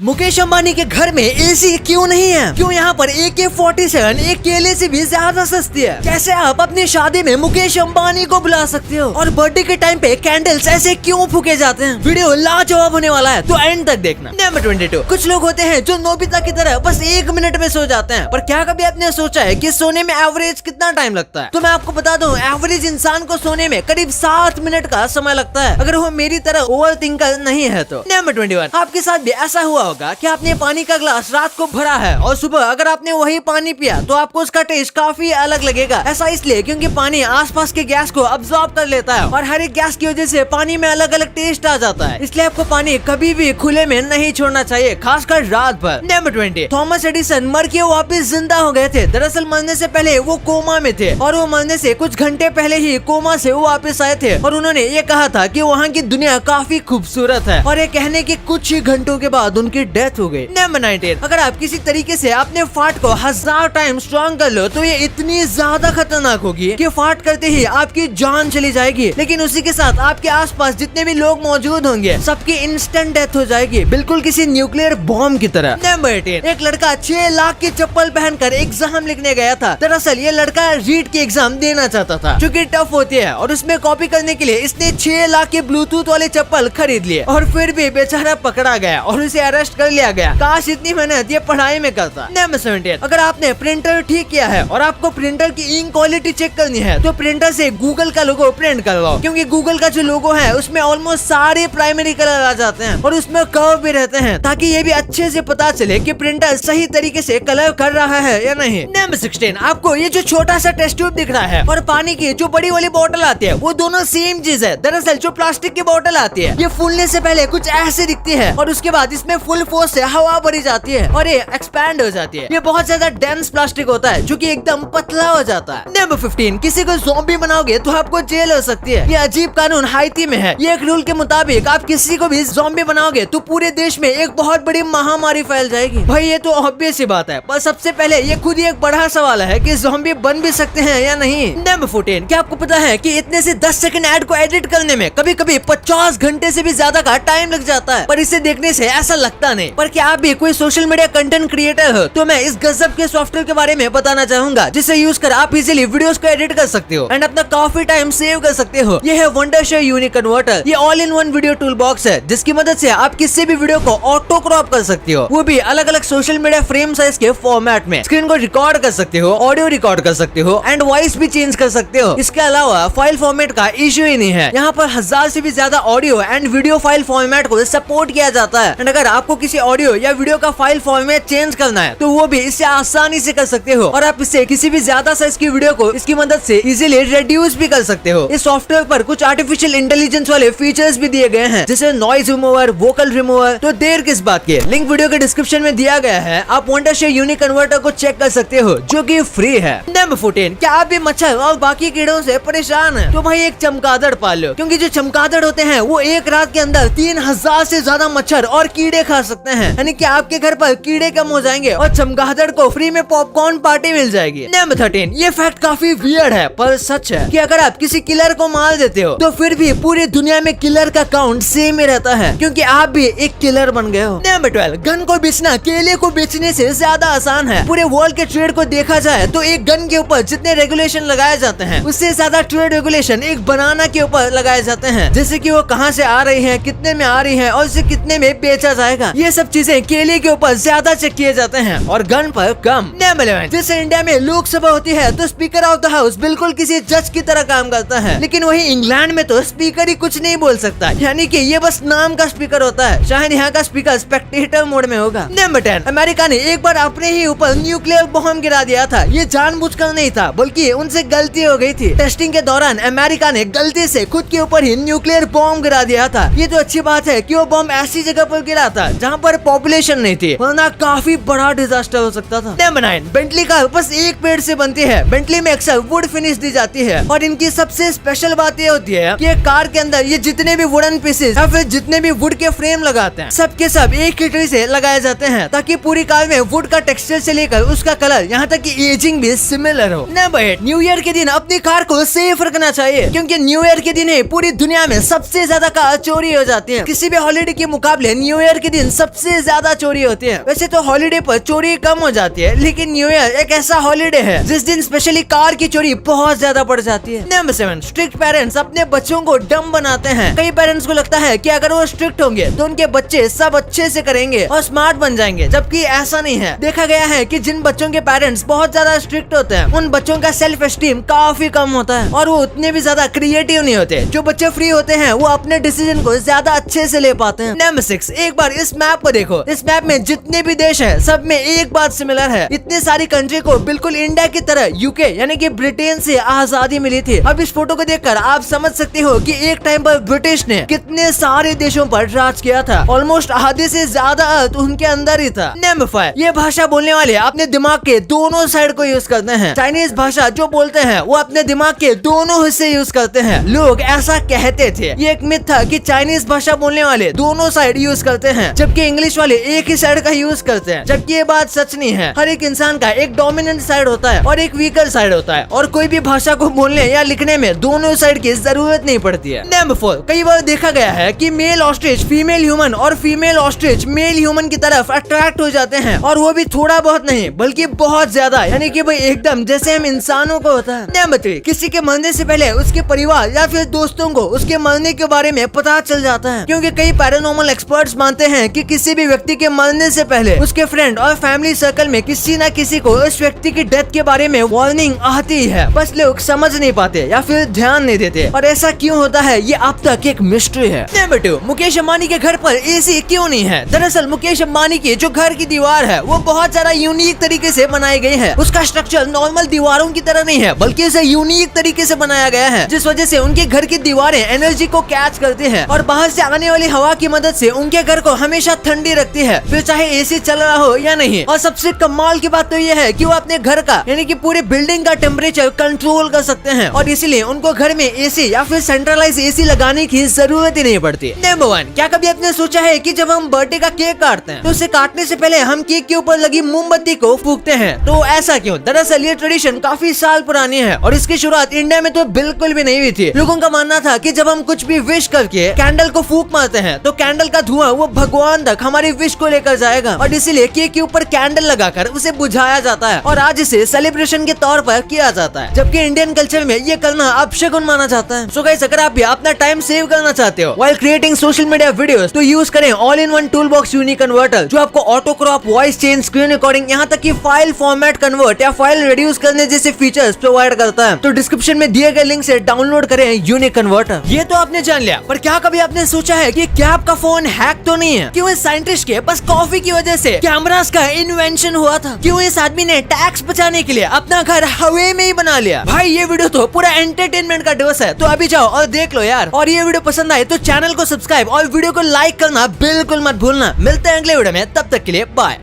मुकेश अंबानी के घर में एसी क्यों नहीं है? क्यों यहाँ पर AK-47 एक केले से भी ज्यादा सस्ती है? कैसे आप अपनी शादी में मुकेश अंबानी को बुला सकते हो? और बर्थडे के टाइम पे कैंडल्स ऐसे क्यों फूके जाते हैं? वीडियो लाजवाब होने वाला है, तो एंड तक देखना। नंबर 22, कुछ लोग होते हैं जो नोबिता की तरह बस 1 मिनट में सो जाते हैं, पर क्या कभी आपने सोचा है कि सोने में एवरेज कितना टाइम लगता है? तो मैं आपको बता दूं, एवरेज इंसान को सोने में करीब 7 मिनट का समय लगता है, अगर वो मेरी तरह ओवर थिंकर नहीं है तो। नंबर 21, आपके साथ भी ऐसा हुआ होगा कि आपने पानी का ग्लास रात को भरा है और सुबह अगर आपने वही पानी पिया तो आपको उसका टेस्ट काफी अलग लगेगा। ऐसा इसलिए क्योंकि पानी आसपास के गैस को अब्सॉर्ब कर लेता है और हर एक गैस की वजह से पानी में अलग अलग टेस्ट आ जाता है। इसलिए आपको पानी कभी भी खुले में नहीं छोड़ना चाहिए, खासकर रात भर। नंबर 20, थॉमस एडिसन मर के वापिस जिंदा हो गए थे। दरअसल मरने से पहले वो कोमा में थे और वो मरने से कुछ घंटे पहले ही कोमा से वो वापिस आए थे और उन्होंने ये कहा था कि वहाँ की दुनिया काफी खूबसूरत है और ये कहने के कुछ ही घंटों के बाद उनकी डेथ हो गई। नंबर 19, अगर आप किसी तरीके से अपने फाट को 1000 टाइम स्ट्रॉन्ग कर लो तो ये इतनी ज्यादा खतरनाक होगी कि फाट करते ही आपकी जान चली जाएगी, लेकिन उसी के साथ आपके आसपास जितने भी लोग मौजूद होंगे सबकी इंस्टेंट डेथ हो जाएगी, बिल्कुल किसी न्यूक्लियर बॉम्ब की तरह। नंबर 18, एक लड़का 6 लाख की चप्पल पहनकर एग्जाम लिखने गया था। दरअसल ये लड़का रीट की एग्जाम देना चाहता था जो कि टफ होती है और उसमें कॉपी करने के लिए इसने 6 लाख के ब्लूटूथ वाले चप्पल खरीद लिए और फिर भी बेचारा पकड़ा गया और उसे अरेस्ट कर लिया गया। काश इतनी मेहनत ये पढ़ाई में करता। नंबर 17, अगर आपने प्रिंटर ठीक किया है और आपको प्रिंटर की इंक क्वालिटी चेक करनी है तो प्रिंटर से गूगल का लोगो प्रिंट करवाओ, क्योंकि गूगल का जो लोगो है उसमें ऑलमोस्ट सारे प्राइमरी कलर आ जाते हैं और उसमें कर्व भी रहते हैं, ताकि ये भी अच्छे से पता चले कि प्रिंटर सही तरीके से कलर कर रहा है या नहीं। नंबर 16, आपको ये जो छोटा सा टेस्ट ट्यूब दिख रहा है और पानी की जो बड़ी वाली बोतल आती है वो दोनों सेम चीज है। दरअसल जो प्लास्टिक की बोतल आती है ये फूलने से पहले कुछ ऐसे दिखती है और उसके बाद इसमें फुल फोर्स से हवा भरी जाती है और ये एक्सपैंड हो जाती है। ये बहुत ज्यादा डेंस प्लास्टिक होता है जो कि एकदम पतला हो जाता है। नंबर 15, किसी को ज़ॉम्बी बनाओगे तो आपको जेल हो सकती है। ये अजीब कानून हाइती में है। ये एक रूल के मुताबिक आप किसी को भी ज़ॉम्बी बनाओगे तो पूरे देश में एक बहुत बड़ी महामारी फैल जाएगी। भाई ये तो ऑब्वियस सी बात है, पर सबसे पहले ये खुद ही एक बड़ा सवाल है कि ज़ॉम्बी बन भी सकते हैं या नहीं। नंबर 14, क्या आपको पता है कि इतने से 10 सेकंड ऐड को एडिट करने में कभी कभी 50 घंटे से भी ज्यादा का टाइम लग जाता है, पर इसे देखने से ऐसा लगता नहीं। पर क्या आप भी कोई सोशल मीडिया कंटेंट क्रिएटर हो तो मैं इस गजब के सॉफ्टवेयर के बारे में बताना चाहूंगा जिसे यूज कर आप इजीली वीडियोस को एडिट कर सकते हो एंड अपना काफी टाइम सेव कर सकते हो। ये है वंडरशेयर यूनिक कन्वर्टर। ये all in one video tool box है जिसकी मदद से आप किसी भी वीडियो को ऑटो क्रॉप कर सकते हो, वो भी अलग अलग सोशल मीडिया फ्रेम साइज के फॉर्मेट में। स्क्रीन को रिकॉर्ड कर सकते हो, ऑडियो रिकॉर्ड कर सकते हो एंड वॉइस भी चेंज कर सकते हो। इसके अलावा फाइल फॉर्मेट का इश्यू ही नहीं है। यहाँ पर 1000 से भी ज्यादा audio and video file format को सपोर्ट किया जाता है एंड अगर आपको किसी ऑडियो या वीडियो का फाइल फॉर्मेट चेंज करना है तो वो भी इससे आसानी से कर सकते हो और आप इससे किसी भी ज्यादा साइज की वीडियो को इसकी मदद से इजीली रिड्यूस भी कर सकते हो। इस सॉफ्टवेयर पर कुछ आर्टिफिशियल इंटेलिजेंस वाले फीचर्स भी दिए गए हैं जैसे नॉइज रिमूवर, वोकल रिमूवर। तो देर किस बात की, लिंक वीडियो के डिस्क्रिप्शन में दिया गया है। आप वंडरशेयर यूनिक कन्वर्टर को चेक कर सकते हो जो कि फ्री है। नंबर 14, क्या आप भी मच्छर और बाकी कीड़ों से परेशान है तो भाई एक चमगादड़ पाल लो, क्योंकि जो चमगादड़ होते हैं वो एक रात के अंदर 3000 से ज्यादा मच्छर और कीड़े खा सकते हैं, यानी कि आपके घर पर कीड़े कम हो जाएंगे और चमगादड़ को फ्री में पॉपकॉर्न पार्टी मिल जाएगी। नंबर 13, ये फैक्ट काफी वियर्ड है पर सच है कि अगर आप किसी किलर को मार देते हो तो फिर भी पूरी दुनिया में किलर का काउंट सेम ही रहता है, क्योंकि आप भी एक किलर बन गए हो। नंबर 12, गन को बेचना केले को बेचने से ज्यादा आसान है। पूरे वर्ल्ड के ट्रेड को देखा जाए तो एक गन के ऊपर जितने रेगुलेशन लगाए जाते हैं उससे ज्यादा ट्रेड रेगुलेशन एक बनाना के ऊपर लगाए जाते हैं, जैसे कि वो कहाँ से आ रही है, कितने में आ रही है और इसे कितने में बेचा जाएगा। ये सब चीजें केले के ऊपर ज्यादा चेक किए जाते हैं और गन पर कम। नंबर 11, जैसे इंडिया में लोकसभा होती है तो स्पीकर ऑफ द हाउस बिल्कुल किसी जज की तरह काम करता है, लेकिन वही इंग्लैंड में तो स्पीकर ही कुछ नहीं बोल सकता, यानी कि ये बस नाम का स्पीकर होता है। शायद यहाँ का स्पीकर स्पेक्टेटर मोड में होगा। नंबर 10, अमेरिका ने एक बार अपने ही ऊपर न्यूक्लियर बॉम्ब गिरा दिया था। ये जानबूझकर नहीं था बल्कि उनसे गलती हो गई थी। टेस्टिंग के दौरान अमेरिका ने गलती से खुद के ऊपर ही न्यूक्लियर बॉम्ब गिरा दिया था। ये तो अच्छी बात है कि वो बॉम्ब ऐसी जगह पर गिरा था जहाँ पर पॉपुलेशन नहीं थी, वरना काफी बड़ा डिजास्टर हो सकता था। नंबर 9, बेंटली कार बस एक पेड़ से बनती है। बेंटली में अक्सर वुड फिनिश दी जाती है और इनकी सबसे स्पेशल बात ये होती है कि कार के अंदर ये जितने भी वुडन पीसेस या फिर जितने भी वुड के फ्रेम लगाते हैं सबके सब एक ही ट्री से लगाए जाते हैं, ताकि पूरी कार में वुड का टेक्सचर से लेकर उसका कलर यहाँ तक कि एजिंग भी सिमिलर हो। नंबर 8, न्यू ईयर के दिन अपनी कार को सेफ रखना चाहिए, क्योंकि न्यू ईयर के दिन पूरी दुनिया में सबसे ज्यादा कार चोरी हो जाती है। किसी भी हॉलिडे के मुकाबले न्यू ईयर के दिन दिन सबसे ज्यादा चोरी होती है। वैसे तो हॉलीडे पर चोरी कम हो जाती है, लेकिन न्यू ईयर एक ऐसा हॉलीडे है जिस दिन स्पेशली कार की चोरी बहुत ज्यादा बढ़ जाती है। नंबर 7, स्ट्रिक्ट पेरेंट्स अपने बच्चों को डम बनाते हैं। कई पेरेंट्स को लगता है कि अगर वो स्ट्रिक्ट होंगे तो उनके बच्चे सब अच्छे से करेंगे और स्मार्ट बन जाएंगे, जबकि ऐसा नहीं है। देखा गया है कि जिन बच्चों के पेरेंट्स बहुत ज्यादा स्ट्रिक्ट होते हैं उन बच्चों का सेल्फ एस्टीम काफी कम होता है और वो उतने भी ज्यादा क्रिएटिव नहीं होते। जो बच्चे फ्री होते हैं वो अपने डिसीजन को ज्यादा अच्छे से ले पाते हैं। नंबर 6, एक बार इस मैप को देखो। इस मैप में जितने भी देश है सब में एक बात सिमिलर है। इतने सारी कंट्री को बिल्कुल इंडिया की तरह यूके यानी कि ब्रिटेन से आजादी मिली थी। अब इस फोटो को देखकर आप समझ सकते हो कि एक टाइम पर ब्रिटिश ने कितने सारे देशों पर राज किया था। ऑलमोस्ट आधे से ज्यादा अर्थ उनके अंदर ही था। नंबर 5, ये भाषा बोलने वाले अपने दिमाग के दोनों साइड को यूज करते हैं। चाइनीज भाषा जो बोलते हैं वो अपने दिमाग के दोनों हिस्से यूज करते हैं। लोग ऐसा कहते थे, ये एक मिथ था कि चाइनीज भाषा बोलने वाले दोनों साइड यूज करते हैं, जबकि इंग्लिश वाले एक ही साइड का यूज करते हैं। जबकि ये बात सच नहीं है। हर एक इंसान का एक डोमिनेंट साइड होता है और एक वीकर साइड होता है, और कोई भी भाषा को बोलने या लिखने में दोनों साइड की जरूरत नहीं पड़ती है। नंबर 4, कई बार देखा गया है कि मेल ऑस्ट्रिच फीमेल ह्यूमन और फीमेल ऑस्ट्रिच मेल ह्यूमन की तरफ अट्रैक्ट हो जाते हैं, और वो भी थोड़ा बहुत नहीं बल्कि बहुत ज्यादा, यानी कि भाई एकदम जैसे हम इंसानों को होता है। नंबर 3, किसी के मरने से पहले उसके परिवार या फिर दोस्तों को उसके मरने के बारे में पता चल जाता है, क्योंकि कई पैरानॉर्मल एक्सपर्ट्स मानते हैं कि किसी भी व्यक्ति के मरने से पहले उसके फ्रेंड और फैमिली सर्कल में किसी न किसी को उस व्यक्ति की डेथ के बारे में वार्निंग आती है, बस लोग समझ नहीं पाते या फिर ध्यान नहीं देते। और ऐसा क्यों होता है ये अब तक एक मिस्ट्री है। नंबर 2, मुकेश अंबानी के घर पर एसी क्यों नहीं है? दरअसल मुकेश अंबानी की जो घर की दीवार है वो बहुत ज्यादा यूनिक तरीके से बनाई गई है। उसका स्ट्रक्चर नॉर्मल दीवारों की तरह नहीं है, बल्कि इसे यूनिक तरीके से बनाया गया है, जिस वजह से उनके घर की दीवारें एनर्जी को कैच करती हैं और बाहर से आने वाली हवा की मदद से उनके घर को हमेशा ठंडी रखती है, फिर चाहे एसी चल रहा हो या नहीं। और सबसे कमाल की बात तो ये है कि वो अपने घर का यानी कि पूरे बिल्डिंग का टेम्परेचर कंट्रोल कर सकते हैं, और इसीलिए उनको घर में एसी या फिर सेंट्रलाइज एसी लगाने की जरूरत ही नहीं पड़ती। नंबर 1, क्या कभी आपने सोचा है कि जब हम बर्थडे का केक काटते हैं तो उसे काटने से पहले हम केक के ऊपर लगी मोमबत्ती को फूंकते हैं? तो ऐसा क्यों? दरअसल ये ट्रेडिशन काफी साल पुरानी है और इसकी शुरुआत इंडिया में तो बिल्कुल भी नहीं हुई थी। लोगों का मानना था कि जब हम कुछ भी विश करके कैंडल को फूंक मारते हैं तो कैंडल का धुआं वो भगवान तक हमारी विश को लेकर जाएगा, और इसीलिए केक के ऊपर कैंडल लगाकर उसे बुझाया जाता है और आज इसे सेलिब्रेशन के तौर पर किया जाता है, जबकि इंडियन कल्चर में ये करना अपशगुन माना जाता है। सो गाइस, अगर आप भी अपना टाइम सेव करना चाहते हो while creating social media videos तो यूज करें all in one toolbox unique converter, जो आपको auto crop, voice change, screen recording, यहाँ तक कि फाइल फॉर्मेट कन्वर्ट या फाइल रिड्यूस करने जैसे फीचर्स प्रोवाइड करता है। तो डिस्क्रिप्शन में दिए गए लिंक से डाउनलोड करें यूनिक कन्वर्टर। ये तो आपने जान लिया, पर क्या कभी आपने सोचा है कि क्या आपका फोन हैक तो नहीं है? क्यों इस साइंटिस्ट के बस कॉफी की वजह से कैमरास का इन्वेंशन हुआ था? क्यों इस आदमी ने टैक्स बचाने के लिए अपना घर हवे में ही बना लिया? भाई ये वीडियो तो पूरा एंटरटेनमेंट का डोज है, तो अभी जाओ और देख लो यार। और ये वीडियो पसंद आए तो चैनल को सब्सक्राइब और वीडियो को लाइक करना बिल्कुल मत भूलना। मिलते हैं अगले वीडियो में, तब तक के लिए बाय।